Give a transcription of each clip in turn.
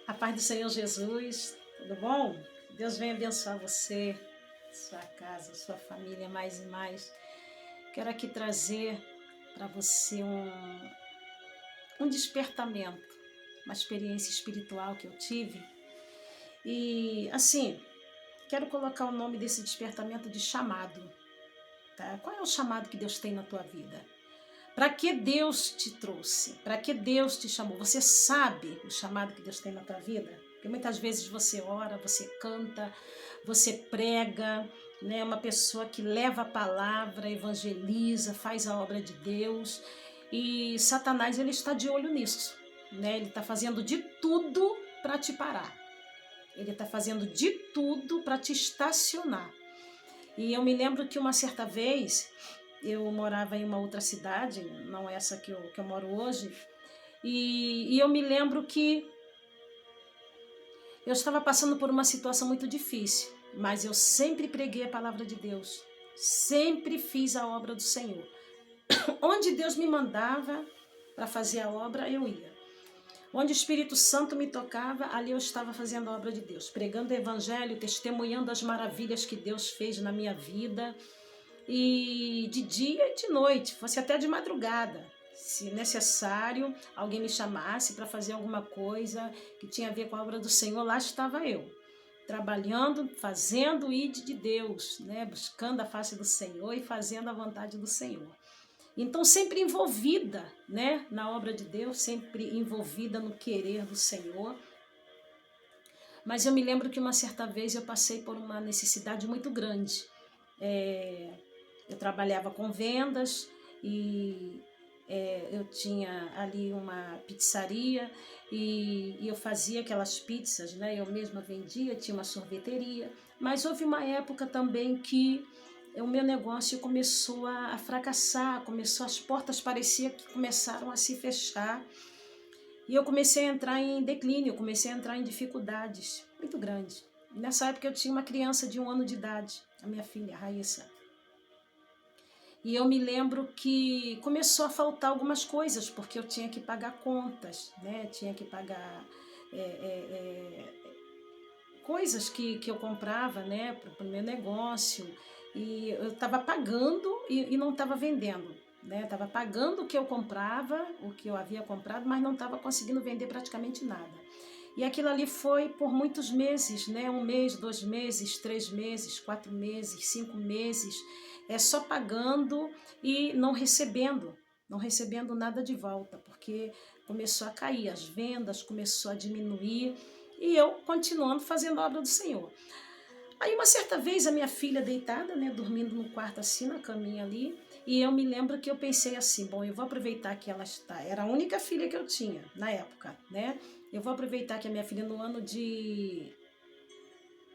A paz do Senhor Jesus, tudo bom? Deus venha abençoar você, sua casa, sua família mais e mais. Quero aqui trazer para você um despertamento, uma experiência espiritual que eu tive. E assim, quero colocar o nome desse despertamento de chamado. Tá? Qual é o chamado que Deus tem na tua vida? Para que Deus te trouxe? Para que Deus te chamou? Você sabe o chamado que Deus tem na tua vida? Porque muitas vezes você ora, você canta, você prega, né? Uma pessoa que leva a palavra, evangeliza, faz a obra de Deus. E Satanás, ele está de olho nisso, né? Ele está fazendo de tudo para te parar. Ele está fazendo de tudo para te estacionar. E eu me lembro que uma certa vez eu morava em uma outra cidade, não essa que eu moro hoje, e eu me lembro que eu estava passando por uma situação muito difícil, mas eu sempre preguei a palavra de Deus, sempre fiz a obra do Senhor. Onde Deus me mandava para fazer a obra, eu ia. Onde o Espírito Santo me tocava, ali eu estava fazendo a obra de Deus, pregando o Evangelho, testemunhando as maravilhas que Deus fez na minha vida, e de dia e de noite, fosse até de madrugada, se necessário, alguém me chamasse para fazer alguma coisa que tinha a ver com a obra do Senhor, lá estava eu, trabalhando, fazendo o ID de Deus, né? Buscando a face do Senhor e fazendo a vontade do Senhor. Então, sempre envolvida, né, na obra de Deus, sempre envolvida no querer do Senhor. Mas eu me lembro que uma certa vez eu passei por uma necessidade muito grande. Eu trabalhava com vendas e eu tinha ali uma pizzaria e eu fazia aquelas pizzas, né? Eu mesma vendia, tinha uma sorveteria. Mas houve uma época também que o meu negócio começou a fracassar, as portas parecia que começaram a se fechar. E eu comecei a entrar em declínio, comecei a entrar em dificuldades muito grandes. Nessa época eu tinha uma criança de 1 ano de idade, a minha filha, Raíssa. E eu me lembro que começou a faltar algumas coisas, porque eu tinha que pagar contas, né? Tinha que pagar coisas que eu comprava, né, para o meu negócio. E eu estava pagando e não estava vendendo, né? Estava pagando o que eu comprava, o que eu havia comprado, mas não estava conseguindo vender praticamente nada. E aquilo ali foi por muitos meses, né? 1 mês, 2 meses, 3 meses, 4 meses, 5 meses, só pagando e não recebendo nada de volta, porque começou a cair as vendas, começou a diminuir e eu continuando fazendo a obra do Senhor. Aí uma certa vez a minha filha deitada, né, dormindo no quarto assim, na caminha ali, e eu me lembro que eu pensei assim, bom, eu vou aproveitar que ela está, era a única filha que eu tinha na época, né? Eu vou aproveitar que a minha filha no ano de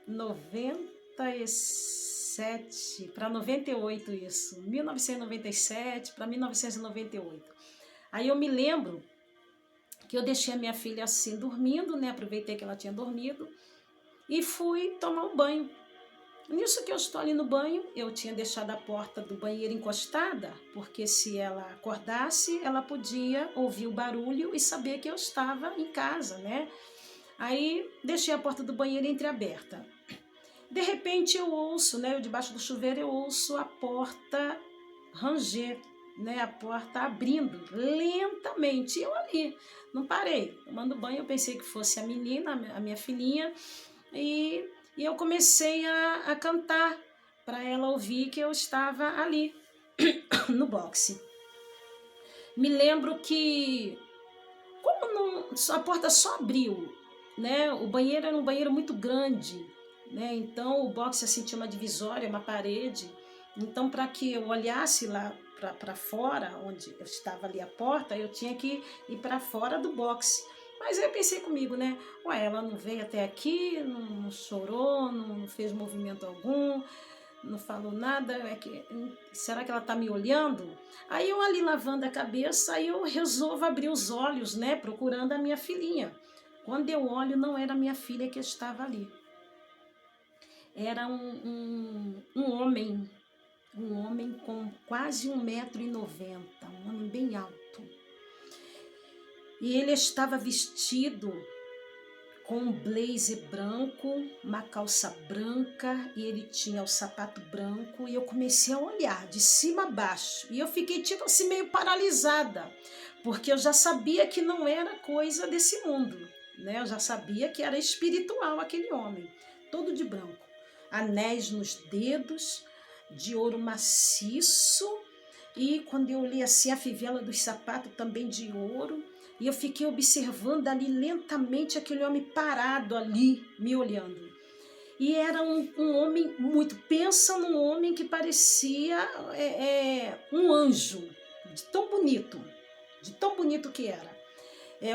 97 para 98 isso, 1997 para 1998. Aí eu me lembro que eu deixei a minha filha assim dormindo, né? Aproveitei que ela tinha dormido e fui tomar um banho. Nisso que eu estou ali no banho, eu tinha deixado a porta do banheiro encostada, porque se ela acordasse, ela podia ouvir o barulho e saber que eu estava em casa, né? Aí deixei a porta do banheiro entreaberta. De repente eu ouço, né? Eu debaixo do chuveiro eu ouço a porta ranger, né? A porta abrindo lentamente. E eu ali, não parei, tomando banho. Eu pensei que fosse a menina, a minha filhinha, e eu comecei a cantar para ela ouvir que eu estava ali no boxe. Me lembro que, como não, a porta só abriu, né? O banheiro era um banheiro muito grande, né? Então o boxe assim, tinha uma divisória, uma parede. Então, para que eu olhasse lá para fora, onde eu estava ali a porta, eu tinha que ir para fora do boxe. Mas aí eu pensei comigo, né? Ué, ela não veio até aqui, não chorou, não fez movimento algum, não falou nada. Será que ela está me olhando? Aí eu ali lavando a cabeça, aí eu resolvo abrir os olhos, né? Procurando a minha filhinha. Quando eu olho, não era minha filha que estava ali. Era um homem com quase 1,90 m, um homem bem alto. E ele estava vestido com um blazer branco, uma calça branca, e ele tinha o sapato branco, e eu comecei a olhar de cima a baixo, e eu fiquei tipo assim meio paralisada, porque eu já sabia que não era coisa desse mundo, né? Eu já sabia que era espiritual aquele homem, todo de branco, anéis nos dedos, de ouro maciço, e quando eu olhei assim a fivela dos sapatos também de ouro, e eu fiquei observando ali lentamente aquele homem parado ali, me olhando. E era um homem muito... Pensa num homem que parecia um anjo, de tão bonito que era.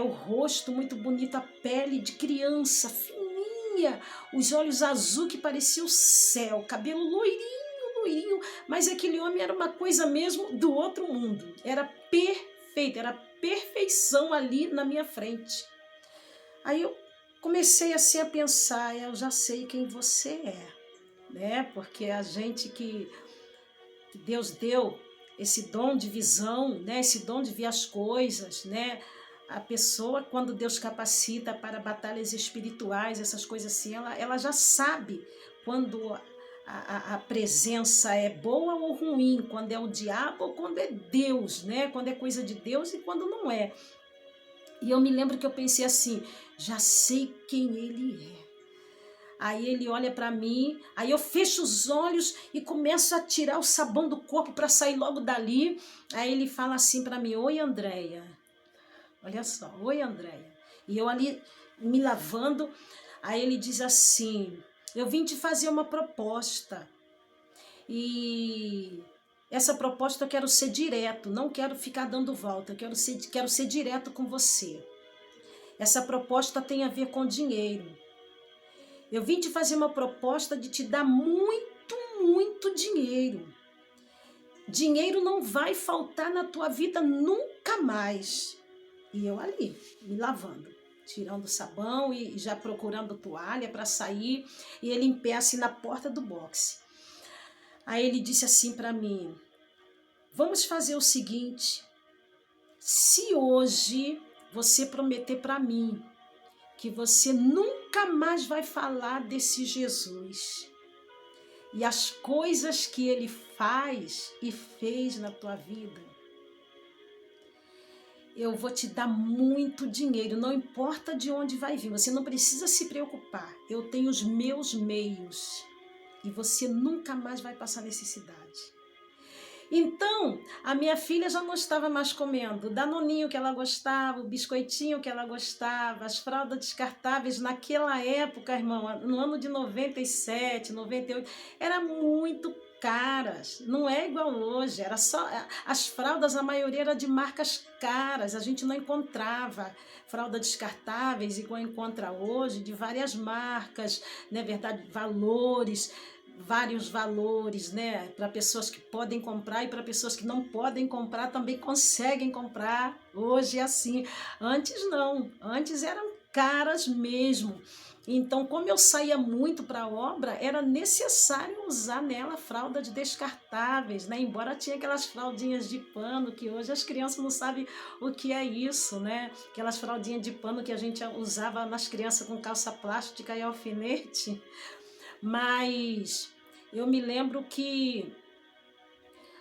O rosto muito bonito, a pele de criança, fininha, os olhos azul que parecia o céu, cabelo loirinho, mas aquele homem era uma coisa mesmo do outro mundo. Era perfeito, era perfeição ali na minha frente. Aí eu comecei assim a pensar, eu já sei quem você é, né? Porque a gente que Deus deu esse dom de visão, né? Esse dom de ver as coisas, né? A pessoa, quando Deus capacita para batalhas espirituais, essas coisas assim, ela já sabe quando a presença é boa ou ruim, quando é o diabo ou quando é Deus, né? Quando é coisa de Deus e quando não é. E eu me lembro que eu pensei assim, já sei quem ele é. Aí ele olha para mim, aí eu fecho os olhos e começo a tirar o sabão do corpo para sair logo dali. Aí ele fala assim para mim, oi Andréia. Olha só, oi Andréia. E eu ali me lavando, aí ele diz assim, eu vim te fazer uma proposta. E essa proposta eu quero ser direto, não quero ficar dando volta, quero ser direto com você. Essa proposta tem a ver com dinheiro. Eu vim te fazer uma proposta de te dar muito dinheiro. Dinheiro não vai faltar na tua vida nunca mais. E eu ali, me lavando, tirando o sabão e já procurando toalha para sair. E ele em pé assim na porta do boxe. Aí ele disse assim para mim, vamos fazer o seguinte, se hoje você prometer para mim que você nunca mais vai falar desse Jesus e as coisas que ele faz e fez na tua vida, eu vou te dar muito dinheiro, não importa de onde vai vir, você não precisa se preocupar, eu tenho os meus meios e você nunca mais vai passar necessidade. Então, a minha filha já não estava mais comendo o danoninho que ela gostava, o biscoitinho que ela gostava, as fraldas descartáveis naquela época, irmão, no ano de 97, 98, eram muito caras, não é igual hoje, era só as fraldas, a maioria era de marcas caras, a gente não encontrava fraldas descartáveis igual encontra hoje, de várias marcas, né, verdade, vários valores, né? Para pessoas que podem comprar e para pessoas que não podem comprar também conseguem comprar. Hoje é assim. Antes não, antes eram caras mesmo. Então, como eu saía muito para a obra, era necessário usar nela fraldas descartáveis, né? Embora tinha aquelas fraldinhas de pano que hoje as crianças não sabem o que é isso, né? Aquelas fraldinhas de pano que a gente usava nas crianças com calça plástica e alfinete. Mas eu me lembro que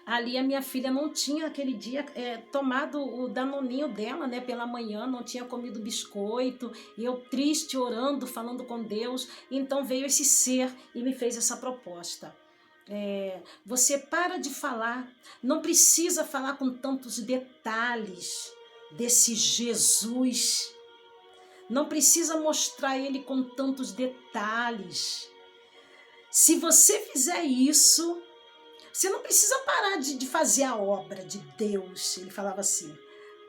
ali a minha filha não tinha aquele dia tomado o danoninho dela, né, pela manhã, não tinha comido biscoito, e eu triste, orando, falando com Deus. Então veio esse ser e me fez essa proposta. Você para de falar, não precisa falar com tantos detalhes desse Jesus, não precisa mostrar ele com tantos detalhes. Se você fizer isso, você não precisa parar de fazer a obra de Deus, ele falava assim.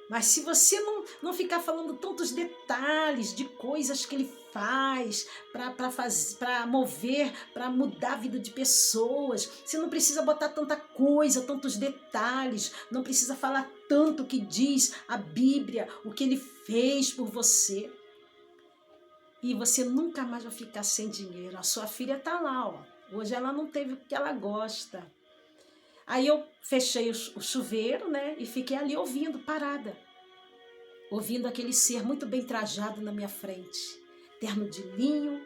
Mas se você não ficar falando tantos detalhes de coisas que ele faz para mover, para mudar a vida de pessoas, você não precisa botar tanta coisa, tantos detalhes, não precisa falar tanto o que diz a Bíblia, o que ele fez por você. E você nunca mais vai ficar sem dinheiro. A sua filha está lá, ó. Hoje ela não teve o que ela gosta. Aí eu fechei o chuveiro, né? E fiquei ali ouvindo, parada. Ouvindo aquele ser muito bem trajado na minha frente. terno de linho.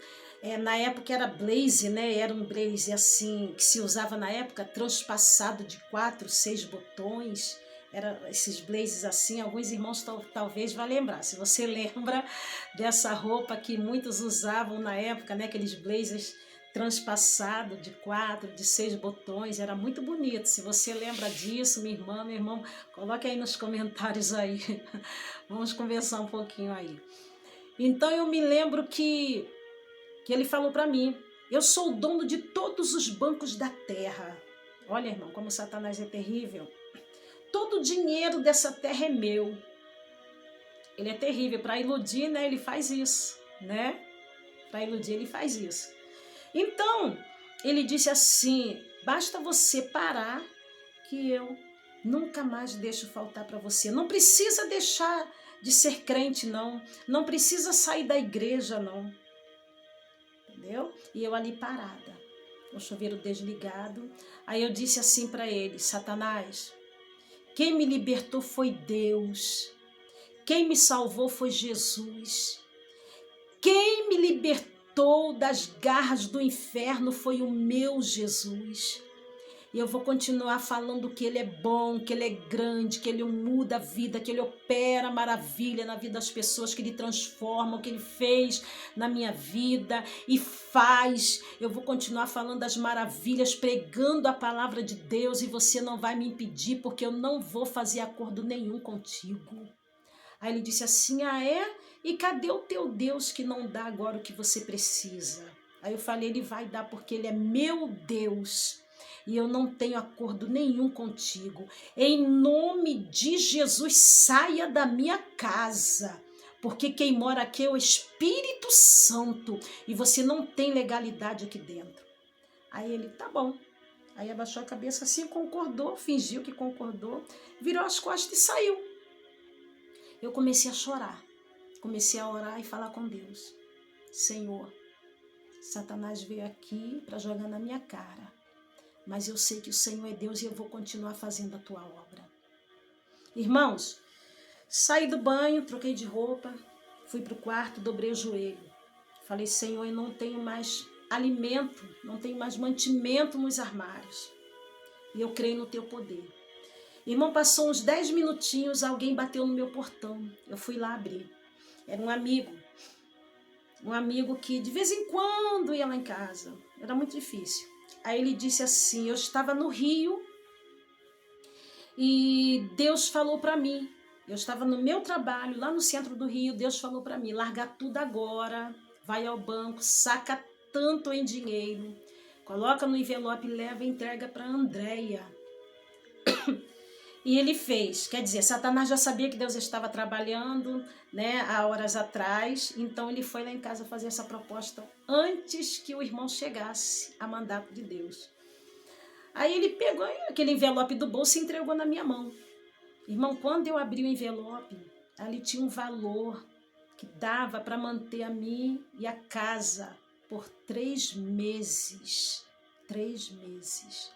Na época era blazer, né? Era um blazer assim, que se usava na época, transpassado de 4, 6 botões. Era esses blazers assim, alguns irmãos talvez vão lembrar. Se você lembra dessa roupa que muitos usavam na época, né? Aqueles blazers transpassado de 4, de 6 botões, era muito bonito. Se você lembra disso, minha irmã, meu irmão, coloque aí nos comentários aí. Vamos conversar um pouquinho aí. Então eu me lembro que ele falou para mim: eu sou o dono de todos os bancos da terra. Olha, irmão, como Satanás é terrível. Todo o dinheiro dessa terra é meu. Ele é terrível. Para iludir, né, ele faz isso, né? Para iludir, ele faz isso. Então, ele disse assim: basta você parar que eu nunca mais deixo faltar para você. Não precisa deixar de ser crente, não. Não precisa sair da igreja, não. Entendeu? E eu ali parada, o chuveiro desligado. Aí eu disse assim para ele: Satanás, quem me libertou foi Deus. Quem me salvou foi Jesus. Quem me libertou das garras do inferno foi o meu Jesus. E eu vou continuar falando que Ele é bom, que Ele é grande, que Ele muda a vida, que Ele opera maravilha na vida das pessoas, que Ele transforma, o que Ele fez na minha vida e faz. Eu vou continuar falando as maravilhas, pregando a palavra de Deus, e você não vai me impedir, porque eu não vou fazer acordo nenhum contigo. Aí ele disse assim: ah, é? E cadê o teu Deus que não dá agora o que você precisa? Aí eu falei: Ele vai dar porque Ele é meu Deus. E eu não tenho acordo nenhum contigo. Em nome de Jesus, saia da minha casa. Porque quem mora aqui é o Espírito Santo. E você não tem legalidade aqui dentro. Aí ele: tá bom. Aí abaixou a cabeça assim, concordou, fingiu que concordou, virou as costas e saiu. Eu comecei a chorar. Comecei a orar e falar com Deus: Senhor, Satanás veio aqui para jogar na minha cara. Mas eu sei que o Senhor é Deus e eu vou continuar fazendo a tua obra. Irmãos, saí do banho, troquei de roupa, fui para o quarto, dobrei o joelho. Falei: Senhor, eu não tenho mais alimento, não tenho mais mantimento nos armários. E eu creio no teu poder. Irmão, passou uns 10 minutinhos, alguém bateu no meu portão. Eu fui lá abrir. Era um amigo que de vez em quando ia lá em casa. Era muito difícil. Aí ele disse assim: eu estava no Rio e Deus falou para mim. Eu estava no meu trabalho, lá no centro do Rio. Deus falou para mim: larga tudo agora, vai ao banco, saca tanto em dinheiro, coloca no envelope, leva e entrega para a Andréia. E ele fez, quer dizer, Satanás já sabia que Deus estava trabalhando, né, há horas atrás, então ele foi lá em casa fazer essa proposta antes que o irmão chegasse a mandato de Deus. Aí ele pegou aquele envelope do bolso e entregou na minha mão. Irmão, quando eu abri o envelope, ali tinha um valor que dava para manter a mim e a casa por 3 meses. 3 meses.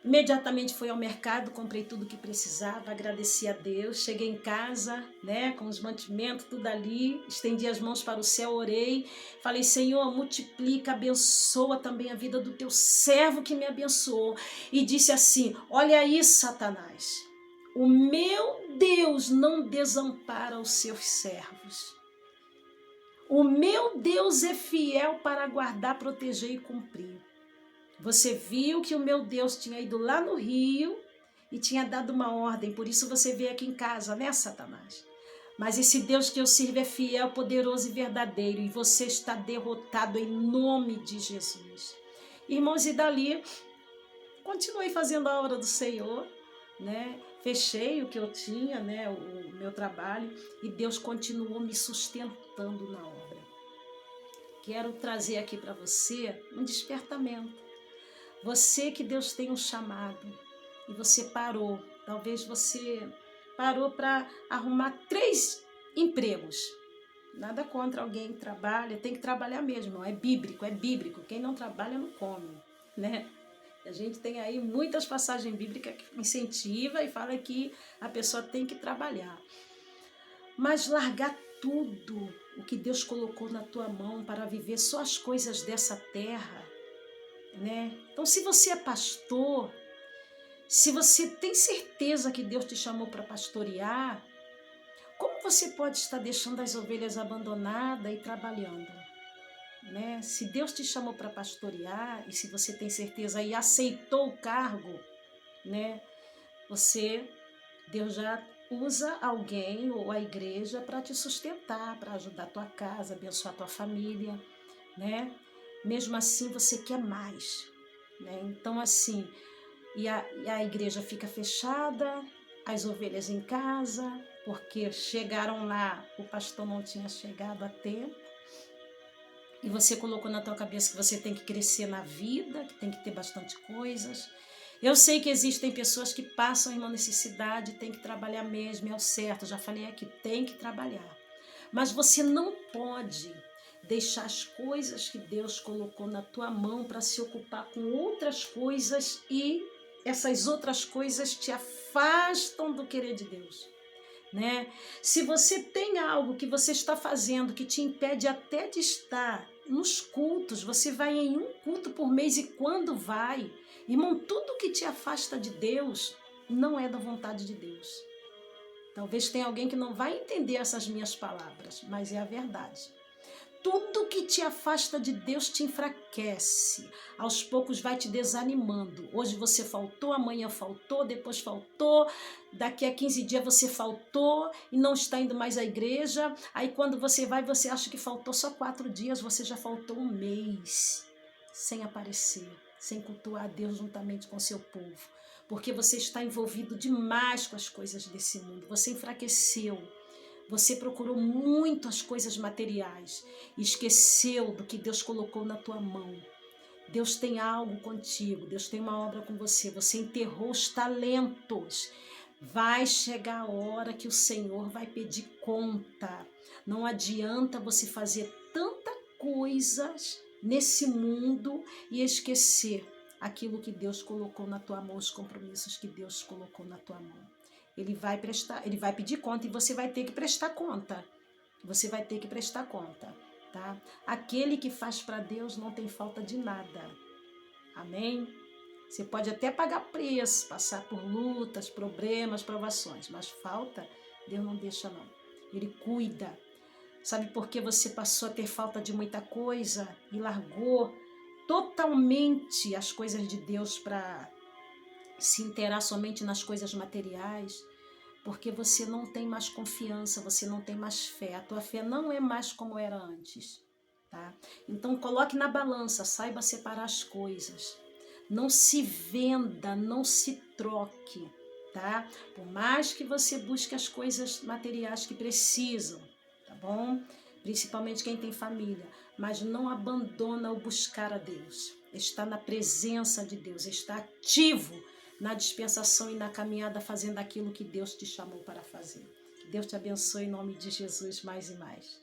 Imediatamente fui ao mercado, comprei tudo que precisava, agradeci a Deus, cheguei em casa, né, com os mantimentos, tudo ali, estendi as mãos para o céu, orei, falei: Senhor, multiplica, abençoa também a vida do teu servo que me abençoou. E disse assim: olha aí, Satanás, o meu Deus não desampara os seus servos. O meu Deus é fiel para guardar, proteger e cumprir. Você viu que o meu Deus tinha ido lá no Rio e tinha dado uma ordem, por isso você veio aqui em casa, né, Satanás? Mas esse Deus que eu sirvo é fiel, poderoso e verdadeiro, e você está derrotado em nome de Jesus. Irmãos, e dali, continuei fazendo a obra do Senhor, né? Fechei o que eu tinha, né, o meu trabalho, e Deus continuou me sustentando na obra. Quero trazer aqui para você um despertamento. Você que Deus tem um chamado e você parou, talvez você parou para arrumar 3 empregos. Nada contra alguém que trabalha, tem que trabalhar mesmo, é bíblico. Quem não trabalha não come, né? A gente tem aí muitas passagens bíblicas que incentiva e fala que a pessoa tem que trabalhar. Mas largar tudo o que Deus colocou na tua mão para viver só as coisas dessa terra, né? Então, se você é pastor, se você tem certeza que Deus te chamou para pastorear, como você pode estar deixando as ovelhas abandonadas e trabalhando, né? Se Deus te chamou para pastorear e se você tem certeza e aceitou o cargo, né? Deus já usa alguém ou a igreja para te sustentar, para ajudar a tua casa, abençoar a tua família, né? Mesmo assim, você quer mais, né? Então, assim, e a igreja fica fechada, as ovelhas em casa, porque chegaram lá, o pastor não tinha chegado a tempo, e você colocou na tua cabeça que você tem que crescer na vida, que tem que ter bastante coisas. Eu sei que existem pessoas que passam em uma necessidade, tem que trabalhar mesmo, é o certo, já falei aqui, tem que trabalhar. Mas você não pode deixar as coisas que Deus colocou na tua mão para se ocupar com outras coisas e essas outras coisas te afastam do querer de Deus, né? Se você tem algo que você está fazendo que te impede até de estar nos cultos, você vai em um culto por mês e quando vai, irmão, tudo que te afasta de Deus não é da vontade de Deus. Talvez tenha alguém que não vai entender essas minhas palavras, mas é a verdade. Tudo que te afasta de Deus te enfraquece. Aos poucos vai te desanimando. Hoje você faltou, amanhã faltou, depois faltou. Daqui a 15 dias você faltou e não está indo mais à igreja. Aí quando você vai, você acha que faltou só 4 dias, você já faltou um mês sem aparecer, sem cultuar a Deus juntamente com seu povo. Porque você está envolvido demais com as coisas desse mundo. Você enfraqueceu. Você procurou muito as coisas materiais e esqueceu do que Deus colocou na tua mão. Deus tem algo contigo, Deus tem uma obra com você. Você enterrou os talentos. Vai chegar a hora que o Senhor vai pedir conta. Não adianta você fazer tanta coisas nesse mundo e esquecer aquilo que Deus colocou na tua mão, os compromissos que Deus colocou na tua mão. Ele vai pedir conta e você vai ter que prestar conta. Você vai ter que prestar conta, tá? Aquele que faz para Deus não tem falta de nada. Amém? Você pode até pagar preço, passar por lutas, problemas, provações, mas falta, Deus não deixa não. Ele cuida. Sabe por que você passou a ter falta de muita coisa e largou totalmente as coisas de Deus para se inteirar somente nas coisas materiais? Porque você não tem mais confiança, você não tem mais fé. A tua fé não é mais como era antes, tá? Então coloque na balança, saiba separar as coisas. Não se venda, não se troque, tá? Por mais que você busque as coisas materiais que precisam, tá bom? Principalmente quem tem família, mas não abandona o buscar a Deus. Está na presença de Deus, está ativo na dispensação e na caminhada, fazendo aquilo que Deus te chamou para fazer. Que Deus te abençoe em nome de Jesus mais e mais.